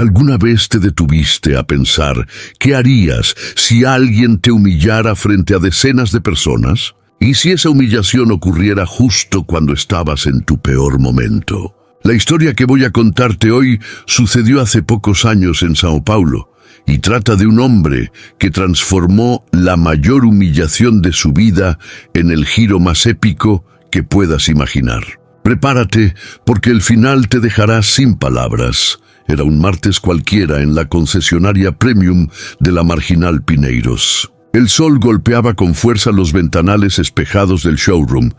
¿Alguna vez te detuviste a pensar qué harías si alguien te humillara frente a decenas de personas? ¿Y si esa humillación ocurriera justo cuando estabas en tu peor momento? La historia que voy a contarte hoy sucedió hace pocos años en Sao Paulo y trata de un hombre que transformó la mayor humillación de su vida en el giro más épico que puedas imaginar. Prepárate, porque el final te dejará sin palabras. Era un martes cualquiera en la concesionaria Premium de la Marginal Pinheiros. El sol golpeaba con fuerza los ventanales espejados del showroom,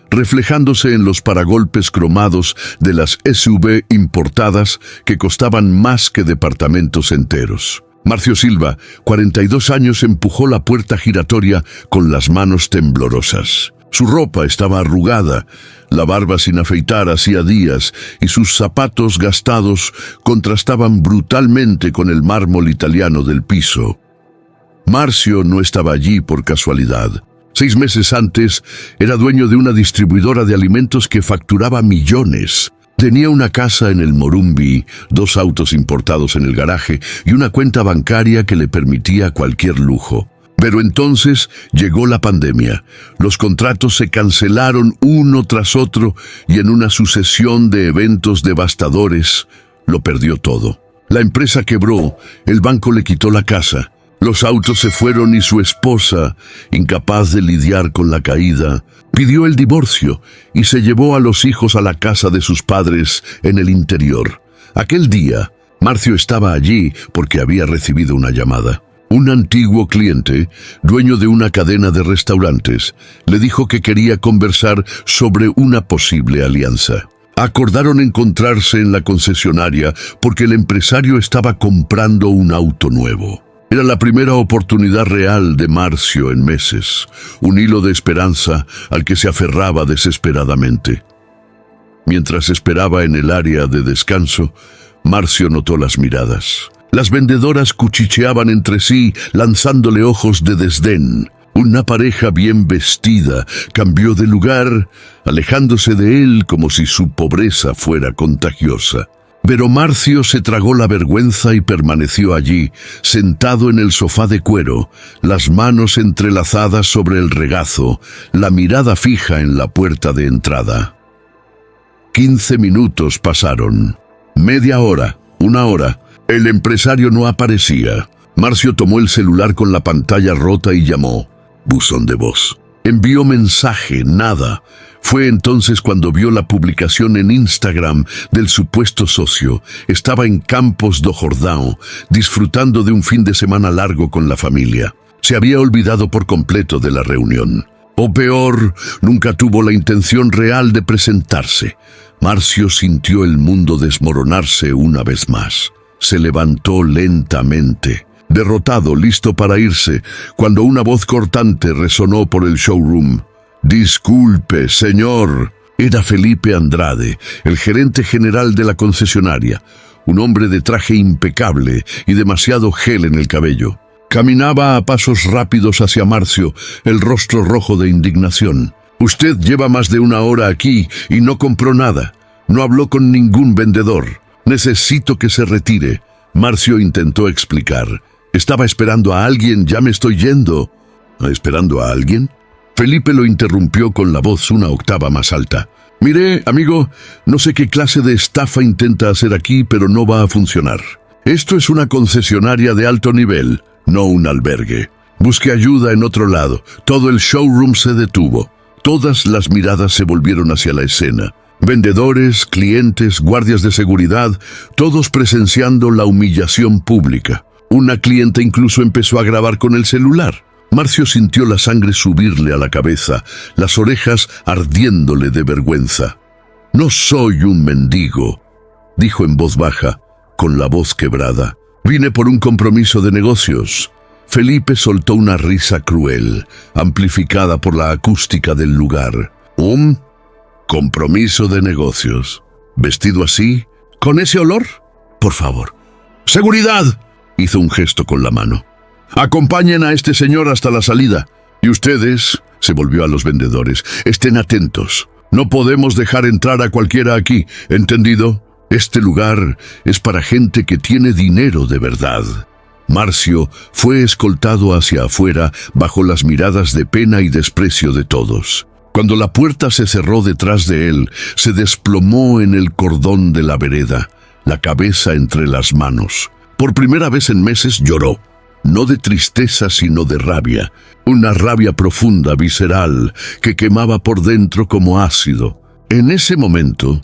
reflejándose en los paragolpes cromados de las SUV importadas que costaban más que departamentos enteros. Marcio Silva, 42 años, empujó la puerta giratoria con las manos temblorosas. Su ropa estaba arrugada, la barba sin afeitar hacía días y sus zapatos gastados contrastaban brutalmente con el mármol italiano del piso. Marcio no estaba allí por casualidad. 6 meses antes, era dueño de una distribuidora de alimentos que facturaba millones. Tenía una casa en el Morumbi, 2 autos importados en el garaje y una cuenta bancaria que le permitía cualquier lujo. Pero entonces llegó la pandemia. Los contratos se cancelaron uno tras otro y en una sucesión de eventos devastadores, lo perdió todo. La empresa quebró, el banco le quitó la casa. Los autos se fueron y su esposa, incapaz de lidiar con la caída, pidió el divorcio y se llevó a los hijos a la casa de sus padres en el interior. Aquel día, Marcio estaba allí porque había recibido una llamada. Un antiguo cliente, dueño de una cadena de restaurantes, le dijo que quería conversar sobre una posible alianza. Acordaron encontrarse en la concesionaria porque el empresario estaba comprando un auto nuevo. Era la primera oportunidad real de Marcio en meses, un hilo de esperanza al que se aferraba desesperadamente. Mientras esperaba en el área de descanso, Marcio notó las miradas. Las vendedoras cuchicheaban entre sí, lanzándole ojos de desdén. Una pareja bien vestida cambió de lugar, alejándose de él como si su pobreza fuera contagiosa. Pero Marcio se tragó la vergüenza y permaneció allí, sentado en el sofá de cuero, las manos entrelazadas sobre el regazo, la mirada fija en la puerta de entrada. 15 minutos pasaron. Media hora, 1 hora. El empresario no aparecía. Marcio tomó el celular con la pantalla rota y llamó. Buzón de voz. Envió mensaje, nada. Fue entonces cuando vio la publicación en Instagram del supuesto socio. Estaba en Campos do Jordão, disfrutando de un fin de semana largo con la familia. Se había olvidado por completo de la reunión. O peor, nunca tuvo la intención real de presentarse. Marcio sintió el mundo desmoronarse una vez más. Se levantó lentamente. Derrotado, listo para irse, cuando una voz cortante resonó por el showroom. «Disculpe, señor». Era Felipe Andrade, el gerente general de la concesionaria, un hombre de traje impecable y demasiado gel en el cabello. Caminaba a pasos rápidos hacia Marcio, el rostro rojo de indignación. «Usted lleva más de 1 hora aquí y no compró nada. No habló con ningún vendedor. Necesito que se retire». Marcio intentó explicar. «Estaba esperando a alguien, ya me estoy yendo». ¿Esperando a alguien? Felipe lo interrumpió con la voz 1 octava más alta. «Mire, amigo, no sé qué clase de estafa intenta hacer aquí, pero no va a funcionar. Esto es una concesionaria de alto nivel, no un albergue. Busque ayuda en otro lado». Todo el showroom se detuvo. Todas las miradas se volvieron hacia la escena. Vendedores, clientes, guardias de seguridad, todos presenciando la humillación pública. Una clienta incluso empezó a grabar con el celular. Marcio sintió la sangre subirle a la cabeza, las orejas ardiéndole de vergüenza. «No soy un mendigo», dijo en voz baja, con la voz quebrada. «Vine por un compromiso de negocios». Felipe soltó una risa cruel, amplificada por la acústica del lugar. «¿Un compromiso de negocios? ¿Vestido así? ¿Con ese olor? Por favor». «¡Seguridad!», hizo un gesto con la mano. «Acompañen a este señor hasta la salida. Y ustedes», se volvió a los vendedores, «estén atentos. No podemos dejar entrar a cualquiera aquí, ¿entendido?». Este lugar es para gente que tiene dinero de verdad. Marcio fue escoltado hacia afuera bajo las miradas de pena y desprecio de todos. Cuando la puerta se cerró detrás de él, se desplomó en el cordón de la vereda, la cabeza entre las manos. Por primera vez en meses lloró, no de tristeza sino de rabia, una rabia profunda, visceral, que quemaba por dentro como ácido. En ese momento,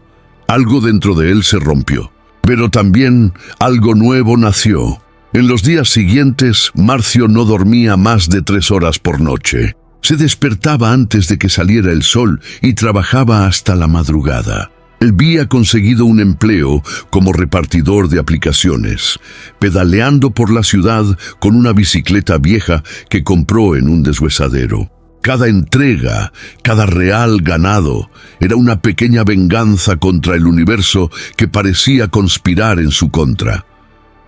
algo dentro de él se rompió, pero también algo nuevo nació. En los días siguientes, Marcio no dormía más de 3 horas por noche. Se despertaba antes de que saliera el sol y trabajaba hasta la madrugada. Había conseguido un empleo como repartidor de aplicaciones, pedaleando por la ciudad con una bicicleta vieja que compró en un deshuesadero. Cada entrega, cada real ganado, era una pequeña venganza contra el universo que parecía conspirar en su contra.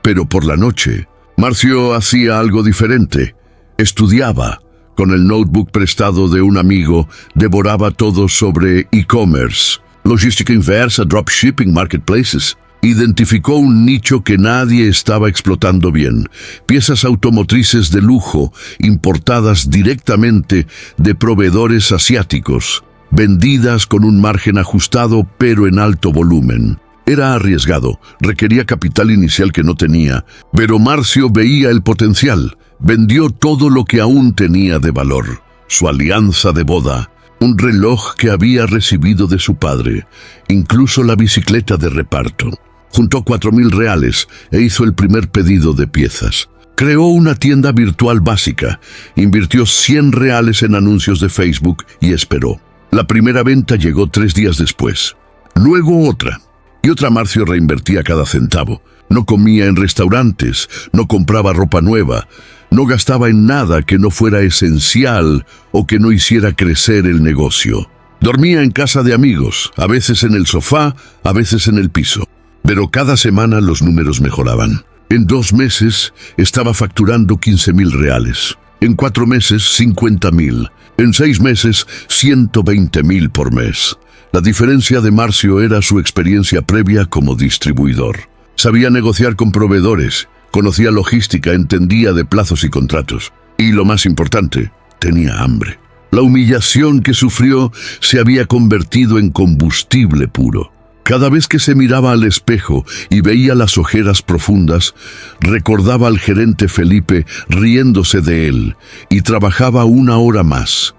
Pero por la noche, Marcio hacía algo diferente. Estudiaba. Con el notebook prestado de un amigo, devoraba todo sobre e-commerce, logística inversa, dropshipping, marketplaces. Identificó un nicho que nadie estaba explotando bien: piezas automotrices de lujo, importadas directamente de proveedores asiáticos, vendidas con un margen ajustado pero en alto volumen. Era arriesgado, requería capital inicial que no tenía, pero Marcio veía el potencial. Vendió todo lo que aún tenía de valor: su alianza de boda, un reloj que había recibido de su padre, incluso la bicicleta de reparto. Juntó 4,000 reales e hizo el primer pedido de piezas. Creó una tienda virtual básica, invirtió 100 reales en anuncios de Facebook y esperó. La primera venta llegó 3 días después. Luego otra. Y otra. Marcio reinvertía cada centavo. No comía en restaurantes, no compraba ropa nueva, no gastaba en nada que no fuera esencial o que no hiciera crecer el negocio. Dormía en casa de amigos, a veces en el sofá, a veces en el piso. Pero cada semana los números mejoraban. En 2 meses estaba facturando 15,000 reales. En 4 meses, 50,000. En 6 meses, 120,000 por mes. La diferencia de Marcio era su experiencia previa como distribuidor. Sabía negociar con proveedores, conocía logística, entendía de plazos y contratos. Y lo más importante, tenía hambre. La humillación que sufrió se había convertido en combustible puro. Cada vez que se miraba al espejo y veía las ojeras profundas, recordaba al gerente Felipe riéndose de él y trabajaba 1 hora más.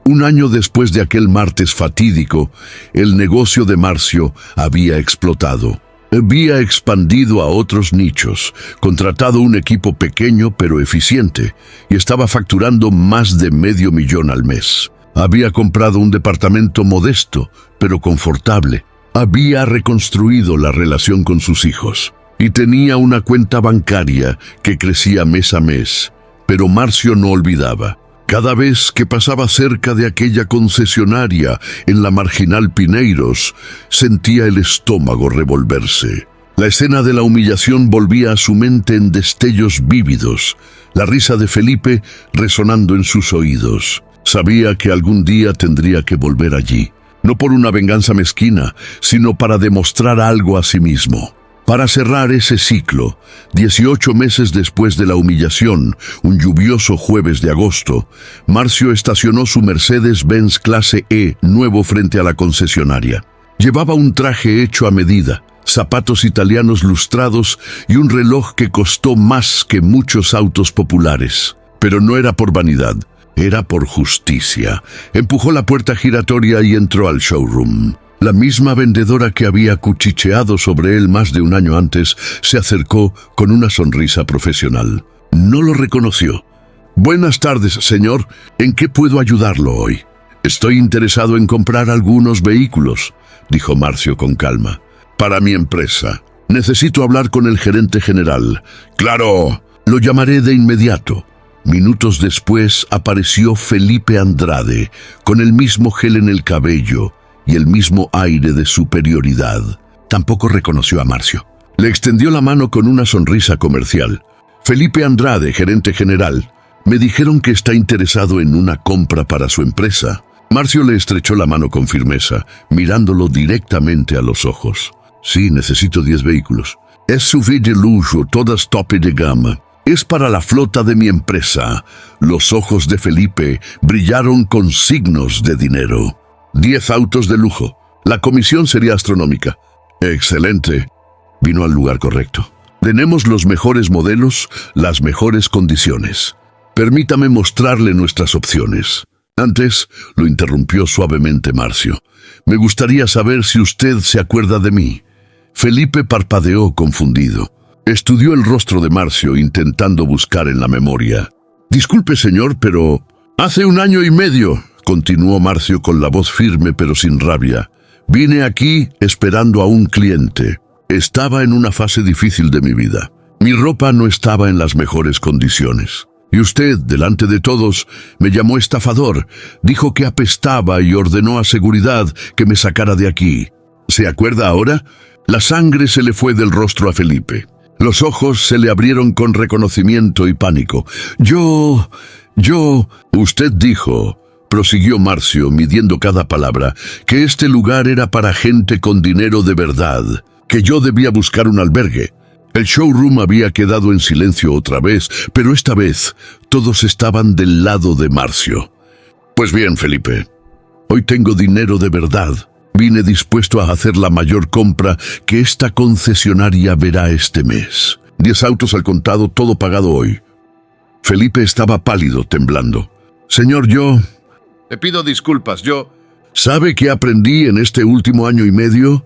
1 año después de aquel martes fatídico, el negocio de Marcio había explotado. Había expandido a otros nichos, contratado un equipo pequeño pero eficiente y estaba facturando más de $500,000 al mes. Había comprado un departamento modesto pero confortable. Había reconstruido la relación con sus hijos y tenía una cuenta bancaria que crecía mes a mes. Pero Marcio no olvidaba. Cada vez que pasaba cerca de aquella concesionaria en la Marginal Pineiros, sentía el estómago revolverse. La escena de la humillación volvía a su mente en destellos vívidos, la risa de Felipe resonando en sus oídos. Sabía que algún día tendría que volver allí, no por una venganza mezquina, sino para demostrar algo a sí mismo. Para cerrar ese ciclo, 18 meses después de la humillación, un lluvioso jueves de agosto, Marcio estacionó su Mercedes-Benz Clase E nuevo frente a la concesionaria. Llevaba un traje hecho a medida, zapatos italianos lustrados y un reloj que costó más que muchos autos populares. Pero no era por vanidad, era por justicia. Empujó la puerta giratoria y entró al showroom. La misma vendedora que había cuchicheado sobre él más de 1 año antes se acercó con una sonrisa profesional. No lo reconoció. «Buenas tardes, señor. ¿En qué puedo ayudarlo hoy?» «Estoy interesado en comprar algunos vehículos», dijo Marcio con calma. «Para mi empresa. Necesito hablar con el gerente general». «Claro, lo llamaré de inmediato». Minutos después apareció Felipe Andrade, con el mismo gel en el cabello y el mismo aire de superioridad. Tampoco reconoció a Marcio. Le extendió la mano con una sonrisa comercial. «Felipe Andrade, gerente general. Me dijeron que está interesado en una compra para su empresa». Marcio le estrechó la mano con firmeza, mirándolo directamente a los ojos. Sí, necesito 10 vehículos. SUV de lujo, todas tope de gama. Es para la flota de mi empresa. Los ojos de Felipe brillaron con signos de dinero. 10 autos de lujo. La comisión sería astronómica. Excelente. Vino al lugar correcto. Tenemos los mejores modelos, las mejores condiciones. Permítame mostrarle nuestras opciones. Antes, lo interrumpió suavemente Marcio. Me gustaría saber si usted se acuerda de mí. Felipe parpadeó confundido. Estudió el rostro de Marcio intentando buscar en la memoria. Disculpe, señor, pero... Hace 1 año y medio, continuó Marcio con la voz firme pero sin rabia. Vine aquí esperando a un cliente. Estaba en una fase difícil de mi vida. Mi ropa no estaba en las mejores condiciones. Y usted, delante de todos, me llamó estafador, dijo que apestaba y ordenó a seguridad que me sacara de aquí. ¿Se acuerda ahora? La sangre se le fue del rostro a Felipe. Los ojos se le abrieron con reconocimiento y pánico. Usted dijo, prosiguió Marcio, midiendo cada palabra, que este lugar era para gente con dinero de verdad, que yo debía buscar un albergue. El showroom había quedado en silencio otra vez, pero esta vez todos estaban del lado de Marcio. Pues bien, Felipe, hoy tengo dinero de verdad. Vine dispuesto a hacer la mayor compra que esta concesionaria verá este mes. 10 autos al contado, todo pagado hoy. Felipe estaba pálido, temblando. Señor, le pido disculpas, ¿Sabe qué aprendí en este último 1 año y medio?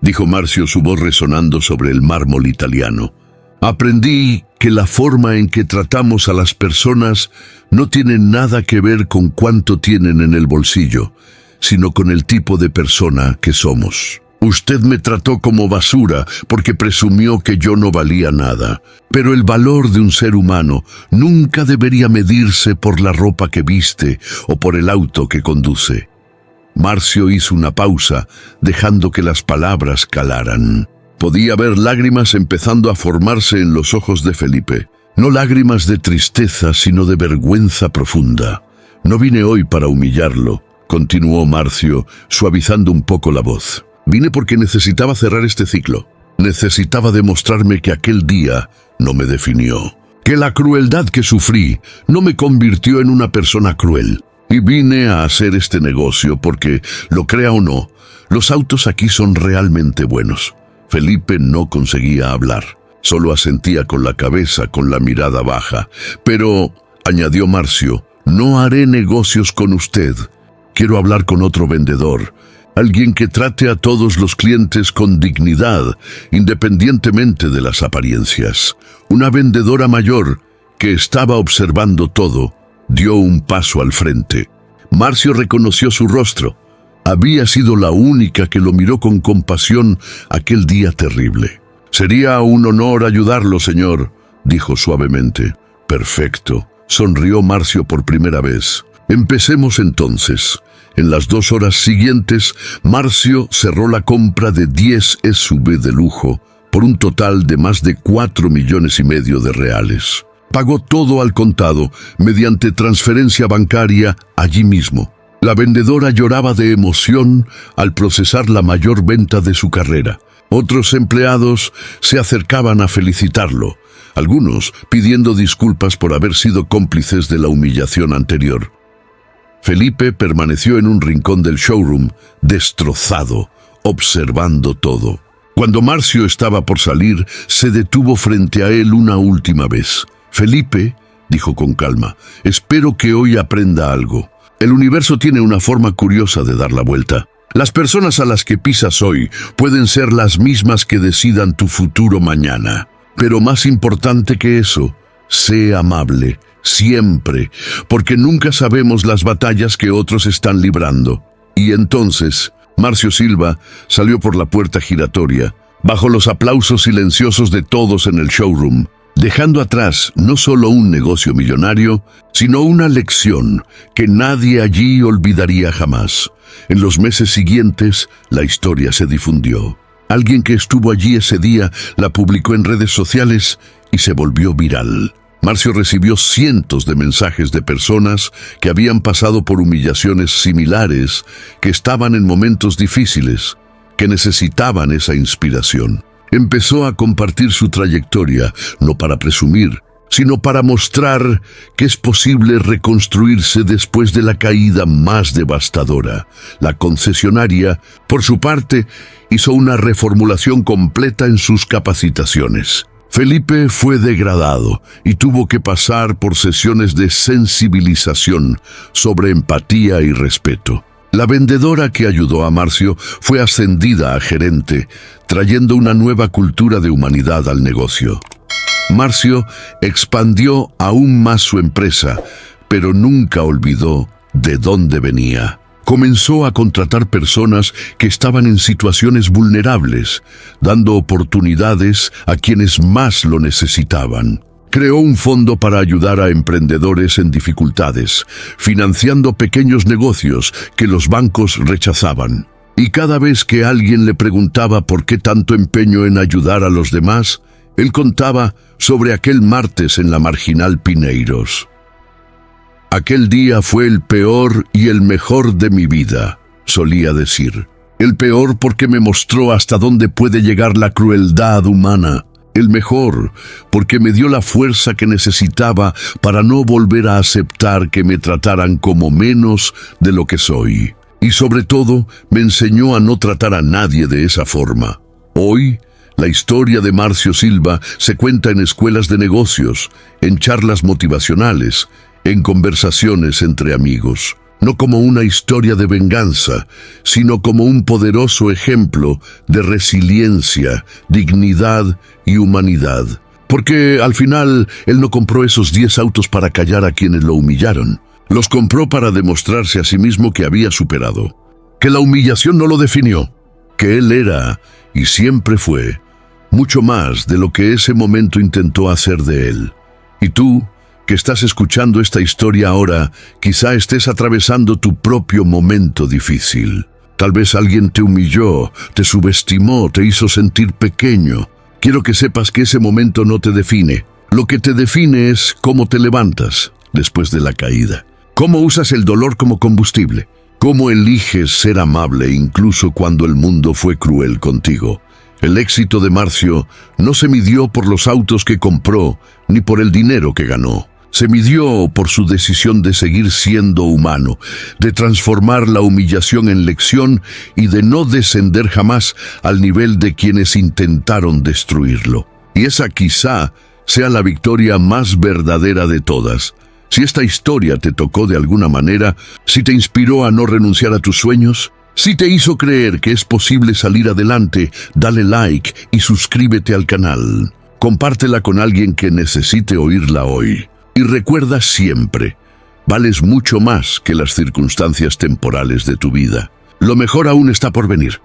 Dijo Marcio, su voz resonando sobre el mármol italiano. Aprendí que la forma en que tratamos a las personas no tiene nada que ver con cuánto tienen en el bolsillo, sino con el tipo de persona que somos. Usted me trató como basura porque presumió que yo no valía nada, pero el valor de un ser humano nunca debería medirse por la ropa que viste o por el auto que conduce. Marcio hizo una pausa, dejando que las palabras calaran. Podía ver lágrimas empezando a formarse en los ojos de Felipe. No lágrimas de tristeza, sino de vergüenza profunda. No vine hoy para humillarlo, continuó Marcio, suavizando un poco la voz. Vine porque necesitaba cerrar este ciclo. Necesitaba demostrarme que aquel día no me definió, que la crueldad que sufrí no me convirtió en una persona cruel. Y vine a hacer este negocio porque, lo crea o no, los autos aquí son realmente buenos. Felipe no conseguía hablar, solo asentía con la cabeza, con la mirada baja. Pero, añadió Marcio, no haré negocios con usted. Quiero hablar con otro vendedor, alguien que trate a todos los clientes con dignidad, independientemente de las apariencias. Una vendedora mayor, que estaba observando todo, dio un paso al frente. Marcio reconoció su rostro. Había sido la única que lo miró con compasión aquel día terrible. Sería un honor ayudarlo, señor, dijo suavemente. Perfecto, sonrió Marcio por primera vez. Empecemos entonces. En las 2 horas siguientes, Marcio cerró la compra de 10 SUV de lujo por un total de más de 4,5 millones de reales. Pagó todo al contado, mediante transferencia bancaria, allí mismo. La vendedora lloraba de emoción al procesar la mayor venta de su carrera. Otros empleados se acercaban a felicitarlo, algunos pidiendo disculpas por haber sido cómplices de la humillación anterior. Felipe permaneció en un rincón del showroom, destrozado, observando todo. Cuando Marcio estaba por salir, se detuvo frente a él una última vez. Felipe, dijo con calma, espero que hoy aprenda algo. El universo tiene una forma curiosa de dar la vuelta. Las personas a las que pisas hoy pueden ser las mismas que decidan tu futuro mañana. Pero más importante que eso, sé amable, siempre, porque nunca sabemos las batallas que otros están librando. Y entonces, Marcio Silva salió por la puerta giratoria, bajo los aplausos silenciosos de todos en el showroom, dejando atrás no solo un negocio millonario, sino una lección que nadie allí olvidaría jamás. En los meses siguientes, la historia se difundió. Alguien que estuvo allí ese día la publicó en redes sociales y se volvió viral. Marcio recibió cientos de mensajes de personas que habían pasado por humillaciones similares, que estaban en momentos difíciles, que necesitaban esa inspiración. Empezó a compartir su trayectoria, no para presumir, sino para mostrar que es posible reconstruirse después de la caída más devastadora. La concesionaria, por su parte, hizo una reformulación completa en sus capacitaciones. Felipe fue degradado y tuvo que pasar por sesiones de sensibilización sobre empatía y respeto. La vendedora que ayudó a Marcio fue ascendida a gerente, trayendo una nueva cultura de humanidad al negocio. Marcio expandió aún más su empresa, pero nunca olvidó de dónde venía. Comenzó a contratar personas que estaban en situaciones vulnerables, dando oportunidades a quienes más lo necesitaban. Creó un fondo para ayudar a emprendedores en dificultades, financiando pequeños negocios que los bancos rechazaban. Y cada vez que alguien le preguntaba por qué tanto empeño en ayudar a los demás, él contaba sobre aquel martes en la Marginal Pineiros. Aquel día fue el peor y el mejor de mi vida, solía decir. El peor porque me mostró hasta dónde puede llegar la crueldad humana. El mejor porque me dio la fuerza que necesitaba para no volver a aceptar que me trataran como menos de lo que soy. Y sobre todo, me enseñó a no tratar a nadie de esa forma. Hoy, la historia de Marcio Silva se cuenta en escuelas de negocios, en charlas motivacionales, en conversaciones entre amigos, no como una historia de venganza, sino como un poderoso ejemplo de resiliencia, dignidad y humanidad. Porque al final él no compró esos 10 autos para callar a quienes lo humillaron. Los compró para demostrarse a sí mismo que había superado, que la humillación no lo definió, que él era y siempre fue mucho más de lo que ese momento intentó hacer de él. Y tú, que estás escuchando esta historia ahora, quizá estés atravesando tu propio momento difícil. Tal vez alguien te humilló, te subestimó, te hizo sentir pequeño. Quiero que sepas que ese momento no te define. Lo que te define es cómo te levantas después de la caída. Cómo usas el dolor como combustible. Cómo eliges ser amable incluso cuando el mundo fue cruel contigo. El éxito de Marcio no se midió por los autos que compró, ni por el dinero que ganó. Se midió por su decisión de seguir siendo humano, de transformar la humillación en lección y de no descender jamás al nivel de quienes intentaron destruirlo. Y esa quizá sea la victoria más verdadera de todas. Si esta historia te tocó de alguna manera, si te inspiró a no renunciar a tus sueños, si te hizo creer que es posible salir adelante, dale like y suscríbete al canal. Compártela con alguien que necesite oírla hoy. Y recuerda siempre, vales mucho más que las circunstancias temporales de tu vida. Lo mejor aún está por venir.